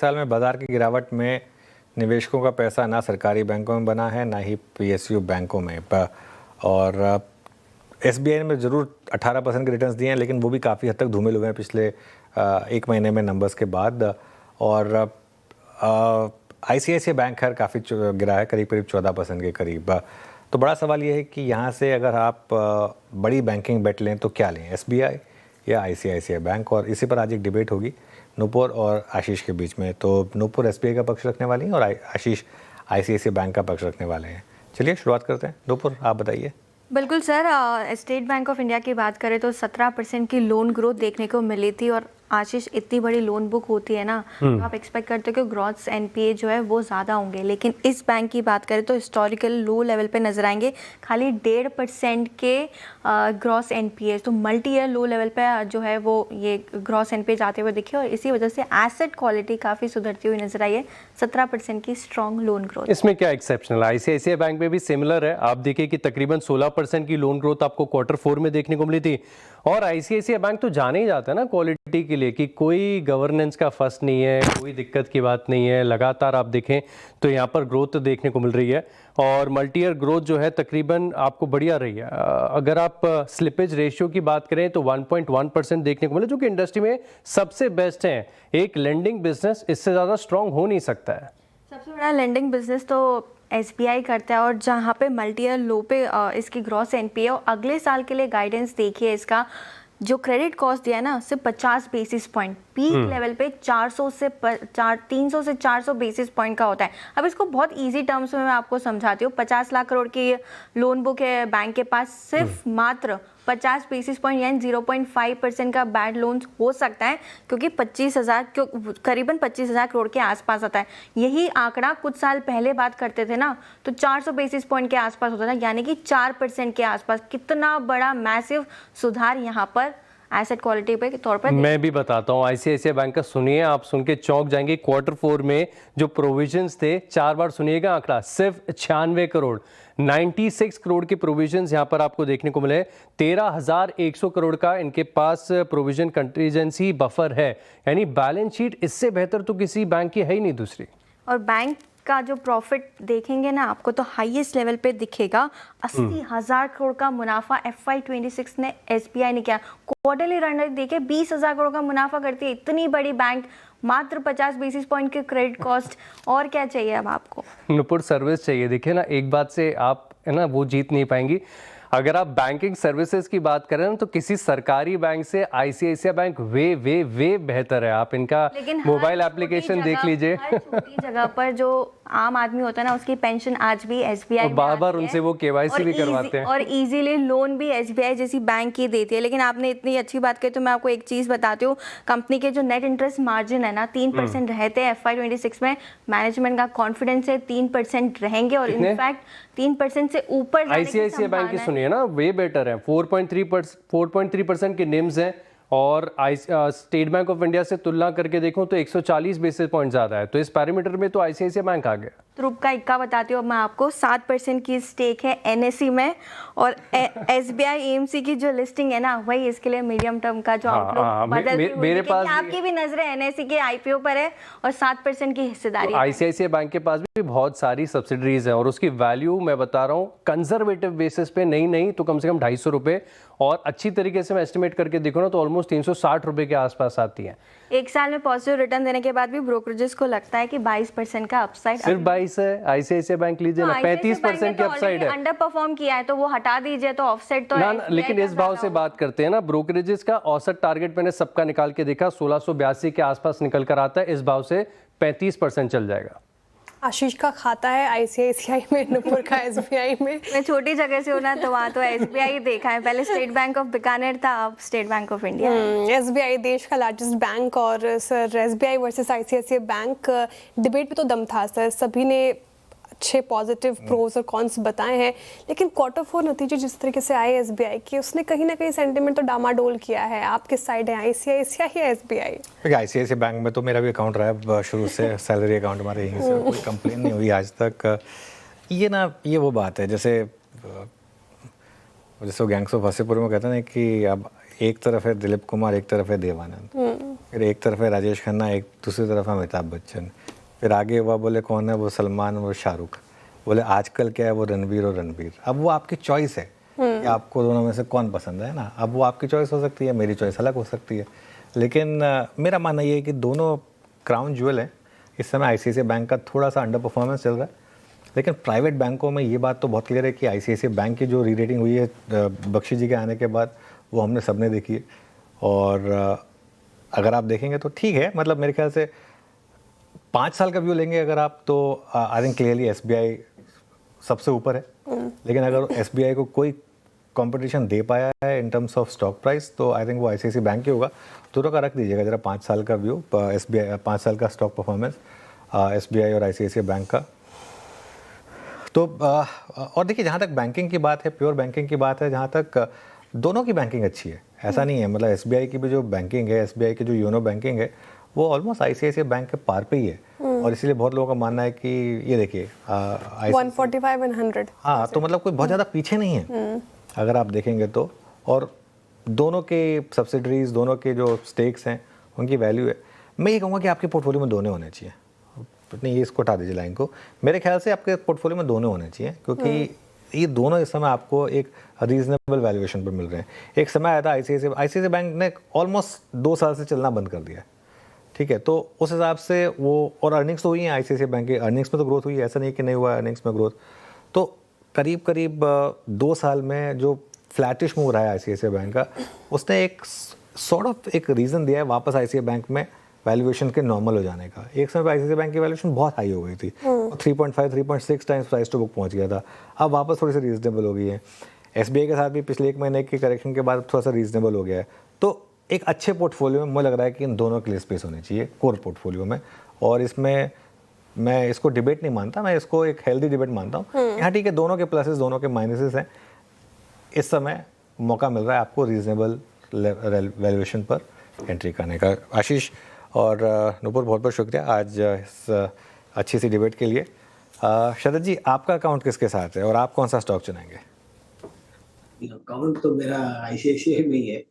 साल में बाजार की गिरावट में निवेशकों का पैसा ना सरकारी बैंकों में बना है, ना ही पीएसयू बैंकों में। और एसबीआई ने ज़रूर 18% के रिटर्न्स दिए हैं, लेकिन वो भी काफ़ी हद तक धूमिल हुए हैं पिछले एक महीने में नंबर्स के बाद। और आईसीआईसीआई बैंक खैर काफ़ी गिरा है, करीब 14% के करीब। तो बड़ा सवाल ये है कि यहाँ से अगर आप बड़ी बैंकिंग बेट लें तो क्या लें, एसबीआई या आईसीआईसीआई बैंक। और इसी पर आज एक डिबेट होगी नूपुर और आशीष के बीच में। तो नूपुर एसबीआई का पक्ष रखने वाली हैं और आशीष आईसीआईसीआई बैंक का पक्ष रखने वाले हैं। चलिए शुरुआत करते हैं। नूपुर, आप बताइए। बिल्कुल sir, state bank of India की बात करें तो 17% की लोन ग्रोथ देखने को मिली थी। और आशीष, इतनी बड़ी लोन बुक होती है ना, तो आप एक्सपेक्ट करते हो कि ग्रॉस एनपीए जो है वो ज़्यादा होंगे। लेकिन इस बैंक की बात करें तो हिस्टोरिकल लो लेवल पे नजर आएंगे, खाली 1.5% के ग्रॉस एनपीए। तो मल्टी ईयर लो लेवल पे जो है वो ये ग्रॉस एनपीए जाते हुए दिखे और इसी वजह से एसेट क्वालिटी काफ़ी सुधरती हुई नजर आई है। 17% की स्ट्रॉन्ग लोन ग्रोथ। इसमें क्या एक्सेप्शनल, आईसीआईसीआई बैंक में भी सिमिलर है। आप देखिए कि तकरीबन 16% की लोन ग्रोथ आपको Q4 में देखने को मिली थी। और आईसीआईसीआई बैंक तो जाने ही जाता है ना क्वालिटी के लिए कि कोई गवर्नेंस का फंस नहीं है, कोई दिक्कत की बात नहीं है। लगातार आप देखें तो यहाँ पर ग्रोथ देखने को मिल रही है और मल्टी ईयर ग्रोथ जो है तकरीबन आपको बढ़िया रही है। अगर आप स्लिपेज रेशियो की बात करें तो 1.1% देखने को मिला, जो कि इंडस्ट्री में सबसे बेस्ट है। एक लेंडिंग बिजनेस इससे ज़्यादा स्ट्रांग हो नहीं सकता है। सबसे बड़ा लेंडिंग बिजनेस तो एसबीआई करता है और जहाँ पे मल्टी ईयर लो पे इसकी ग्रॉस एनपीए और अगले साल के लिए गाइडेंस देखिए, इसका जो क्रेडिट कॉस्ट दिया है ना सिर्फ 50 बेसिस पॉइंट, पीक लेवल पे 300 से 400 बेसिस पॉइंट का होता है। अब इसको बहुत इजी टर्म्स में मैं आपको समझाती हूँ। 50 लाख करोड़ की लोन बुक है बैंक के पास, सिर्फ मात्र 50 बेसिस पॉइंट यानी 0.5% का बैड लोन हो सकता है, क्योंकि करीबन 25,000 करोड़ के आसपास आता है। यही आंकड़ा कुछ साल पहले बात करते थे ना तो 400 बेसिस पॉइंट के आसपास होता था, यानी कि 4% के आसपास। कितना बड़ा मैसिव सुधार यहाँ पर एसेट क्वालिटी पे तौर पर। मैं भी बताता हूँ आईसीआईसीआई बैंक का, सुनिए, आप सुन के चौंक जाएंगे। Q4 में जो प्रोविजंस थे, 4 बार सुनिएगा आंकड़ा, सिर्फ 96 करोड़, 96 करोड़ के प्रोविजंस यहाँ पर आपको देखने को मिले। 13,100 करोड़ का इनके पास प्रोविजन कंटीजेंसी बफर है, यानी बैलेंस शीट इससे बेहतर तो किसी बैंक की है ही नहीं दूसरी। और बैंक का जो प्रॉफिट देखेंगे ना आपको तो हाईएस्ट लेवल पे दिखेगा। 80,000 करोड़ का मुनाफा FY26 ने एसबीआई ने किया। क्वार्टरली रन रेट देखिए 20,000 करोड़ का मुनाफा करती है इतनी बड़ी बैंक, मात्र 50 बेसिस पॉइंट के क्रेडिट कॉस्ट। और क्या चाहिए अब आपको? नुपुर, सर्विस चाहिए। देखिए ना, एक बात से आप है ना वो जीत नहीं पाएंगी। अगर आप बैंकिंग सर्विसेज की बात करें ना तो किसी सरकारी बैंक से आईसीआईसीआई बैंक वे बेहतर है। आप इनका मोबाइल एप्लीकेशन देख लीजिए। हर छोटी जगह पर जो आम आदमी होता है ना, उसकी पेंशन आज भी एसबीआई में बार-बार उनसे वो केवाईसी भी करवाते हैं और इजीली लोन भी एसबीआई जैसी बैंक ही देती है। लेकिन आपने इतनी अच्छी बात कही तो मैं आपको एक चीज बताती हूँ, कंपनी के जो नेट इंटरेस्ट मार्जिन है ना 3% रहते हैं FY26 में। मैनेजमेंट का कॉन्फिडेंस है 3% रहेंगे और इनफैक्ट 3% से ऊपर आईसीआईसीआई बैंक की सुनिए ना, वे बेटर है। 4.3% के निम्स हैं और स्टेट बैंक ऑफ इंडिया से तुलना करके देखूं तो 140 बेसिस पॉइंट ज्यादा है। तो इस पैरामीटर में तो आईसीआईसीआई बैंक आ गया। ग्रुप का इक्का बताती हूँ मैं आपको, 7% की स्टेक है एनएसई में और एसबीआई एएमसी की जो लिस्टिंग है ना वही इसके लिए मीडियम टर्म का जो आउटलुक मेरे पास आपकी भी नजरें एनएसई के आईपीओ पर है और 7% की हिस्सेदारी। आईसीआईसीआई बैंक के पास भी बहुत सारी सब्सिडरीज हैं और उसकी वैल्यू मैं बता रहा हूँ कंजर्वेटिव बेसिस पे नहीं तो कम से कम 250 रुपए, और अच्छी तरीके से मैं एस्टिमेट करके देखो ना तो ऑलमोस्ट 360 रुपए के आसपास आती है। एक साल में पॉजिटिव रिटर्न देने के बाद भी ब्रोकरेजेस को लगता है कि 22% का अपसाइड। सिर्फ 22 है। आईसीआईसीआई बैंक लीजिए ना, 35% की अपसाइड है। अंडर परफॉर्म किया है तो वो हटा दीजिए तो ऑफसेट तो ना, लेकिन इस भाव से बात करते हैं ना, ब्रोकरेजेस का औसत टारगेट मैंने सबका निकाल के देखा 1682 के आसपास निकल कर आता है। इस भाव से 35% चल जाएगा। आशीष का खाता है आईसीआईसीआई में, नुपुर का एसबीआई में। मैं छोटी जगह से हूँ ना तो वहाँ तो एसबीआई देखा है, पहले स्टेट बैंक ऑफ बीकानेर था, अब state bank of India. SBI देश का लार्जेस्ट बैंक और sir SBI versus ICICI bank debate में तो दम था सर, सभी ने अच्छे पॉजिटिव प्रोज और कॉन्स बताए हैं। लेकिन Q4 नतीजे जिस तरीके से आए एसबीआई के, उसने कहीं ना कहीं सेंटिमेंट तो डामाडोल किया है। आप किस साइड है, आईसीआईसीआई या एसबीआई? आईसीआईसीआई बैंक में तो मेरा भी अकाउंट रहा है शुरू से, सैलरी अकाउंट हमारे यहीं से, कोई कंप्लेन नहीं हुई आज तक। ये वो बात है जैसे वो गैंग्स ऑफ वासेपुर में कहते हैं ना कि अब एक तरफ है दिलीप कुमार, एक तरफ है देवानंद। फिर एक तरफ है राजेश खन्ना, एक दूसरी तरफ है अमिताभ बच्चन, फिर आगे हुआ बोले कौन है, वो सलमान, वो शाहरुख, बोले आजकल क्या है, वो रणवीर और रणबीर। अब वो आपकी चॉइस है कि आपको दोनों में से कौन पसंद है ना। अब वो आपकी चॉइस हो सकती है, मेरी चॉइस अलग हो सकती है, लेकिन मेरा मानना ये है कि दोनों क्राउन ज्वेल हैं। इस समय आईसीआईसीआई बैंक का थोड़ा सा अंडर परफॉर्मेंस चल रहा है, लेकिन प्राइवेट बैंकों में ये बात तो बहुत क्लियर है कि आईसीआईसीआई बैंक की जो री रेटिंग हुई है बख्शी जी के आने के बाद, वो हमने सबने देखी है। और अगर आप देखेंगे तो ठीक है, मतलब मेरे ख्याल से 5 साल का व्यू लेंगे अगर आप, तो आई थिंक क्लियरली एसबीआई सबसे ऊपर है। लेकिन अगर एसबीआई को कोई कंपटीशन दे पाया है in terms of stock price, तो आई थिंक वो आईसीआईसीआई बैंक ही होगा। दोनों का रख दीजिएगा जरा 5 साल का व्यू, एसबीआई 5 साल का स्टॉक परफॉर्मेंस एसबीआई और आईसीआईसीआई बैंक का। तो और देखिए, जहाँ तक बैंकिंग की बात है, प्योर बैंकिंग की बात है, जहाँ तक दोनों की बैंकिंग अच्छी है, ऐसा नहीं है। मतलब एसबीआई की भी जो बैंकिंग है, एसबीआई की जो योनो बैंकिंग है, वो ऑलमोस्ट आईसीआईसीआई बैंक के पार पे ही है। और इसीलिए बहुत लोगों का मानना है कि ये देखिए 145 and 100। हाँ, तो मतलब कोई बहुत ज़्यादा पीछे नहीं है अगर आप देखेंगे तो। और दोनों के सब्सिडरीज, दोनों के जो स्टेक्स हैं, उनकी वैल्यू है। मैं ये कहूँगा कि आपके पोर्टफोलियो में दोनों होने चाहिए। नहीं, ये इसको हटा दीजिए लाइन को। मेरे ख्याल से आपके पोर्टफोलियो में दोनों होने चाहिए, क्योंकि ये दोनों इस समय आपको एक रीजनेबल वैल्यूएशन पर मिल रहे हैं। एक समय आया था आईसीआईसीआई बैंक ने ऑलमोस्ट 2 साल से चलना बंद कर दिया, ठीक है। तो उस हिसाब से वो, और अर्निंग्स तो हुई हैं आईसीआईसीआई बैंक की, अर्निंग्स में तो ग्रोथ हुई है, ऐसा नहीं कि नहीं हुआ अर्निंग्स में ग्रोथ। तो करीब करीब 2 साल में जो फ्लैटिश मूव रहा है आईसीआईसीआई बैंक का, उसने एक सॉर्ट ऑफ एक रीज़न दिया है वापस आईसीआईसीआई बैंक में वैल्यूएशन के नॉर्मल हो जाने का। एक समय पर आईसीआईसीआई बैंक की वैल्यूएशन बहुत हाई हो गई थी, 3.5 3.6 टाइम्स प्राइस टू बुक पहुंच गया था। अब वापस थोड़ी सी रीजनेबल हो गई है। एसबीआई के साथ भी पिछले 1 महीने के करेक्शन के बाद थोड़ा सा रीजनेबल हो गया है। तो एक अच्छे पोर्टफोलियो में मुझे लग रहा है कि इन दोनों के लिए स्पेस होनी चाहिए कोर पोर्टफोलियो में। और इसमें मैं इसको डिबेट नहीं मानता, मैं इसको एक हेल्दी डिबेट मानता हूँ। यहाँ ठीक है, दोनों के प्लसेस, दोनों के माइनसेस हैं। इस समय मौका मिल रहा है आपको रीजनेबल वैल्यूएशन पर एंट्री करने का। आशीष और नूपुर, बहुत बहुत शुक्रिया आज इस अच्छी सी डिबेट के लिए। शरद जी, आपका अकाउंट किसके साथ है और आप कौन सा स्टॉक चुनेंगे? अकाउंट तो मेरा आईसीआईसीआई में ही है,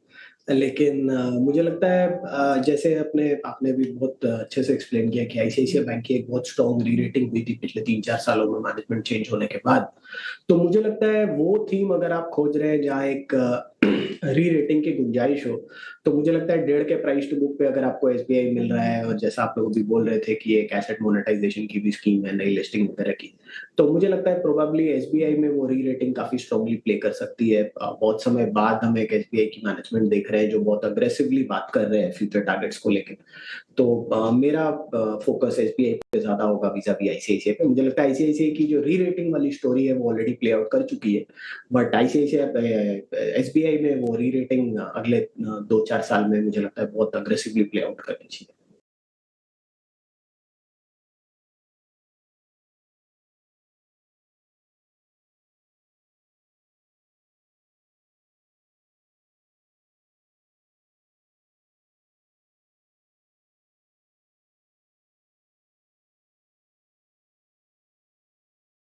लेकिन मुझे लगता है जैसे आपने भी बहुत अच्छे से एक्सप्लेन किया कि आईसीआईसीआई बैंक की एक बहुत स्ट्रॉन्ग री रेटिंग हुई थी पिछले 3-4 सालों में मैनेजमेंट चेंज होने के बाद। तो मुझे लगता है वो थीम अगर आप खोज रहे हैं जहाँ एक री रेटिंग की गुंजाइश हो, तो मुझे लगता है 1.5 के प्राइस टू बुक पे अगर आपको एसबीआई मिल रहा है, और जैसा आप लोग भी बोल रहे थे कि एक एसेट मोनेटाइजेशन की भी स्कीम है, नई लिस्टिंग वगैरह की, तो मुझे लगता है प्रोबेबली एसबीआई में वो री रेटिंग काफी स्ट्रांगली प्ले कर सकती है। बहुत समय बाद हम एक एसबीआई की मैनेजमेंट देख रहे हैं जो बहुत अग्रेसिवली बात कर रहे हैं फ्यूचर टारगेट्स को लेकर। तो मेरा फोकस एसबीआई पे ज्यादा होगा विज़ा-वी आईसीआईसीआई पे। मुझे लगता है आईसीआईसीआई की जो री रेटिंग वाली स्टोरी है वो ऑलरेडी प्ले आउट कर चुकी है, बट आईसीआईसीआई एसबीआई में वो री रेटिंग अगले 2-4 साल में मुझे लगता है बहुत अग्रेसिवली प्ले आउट करनी चाहिए।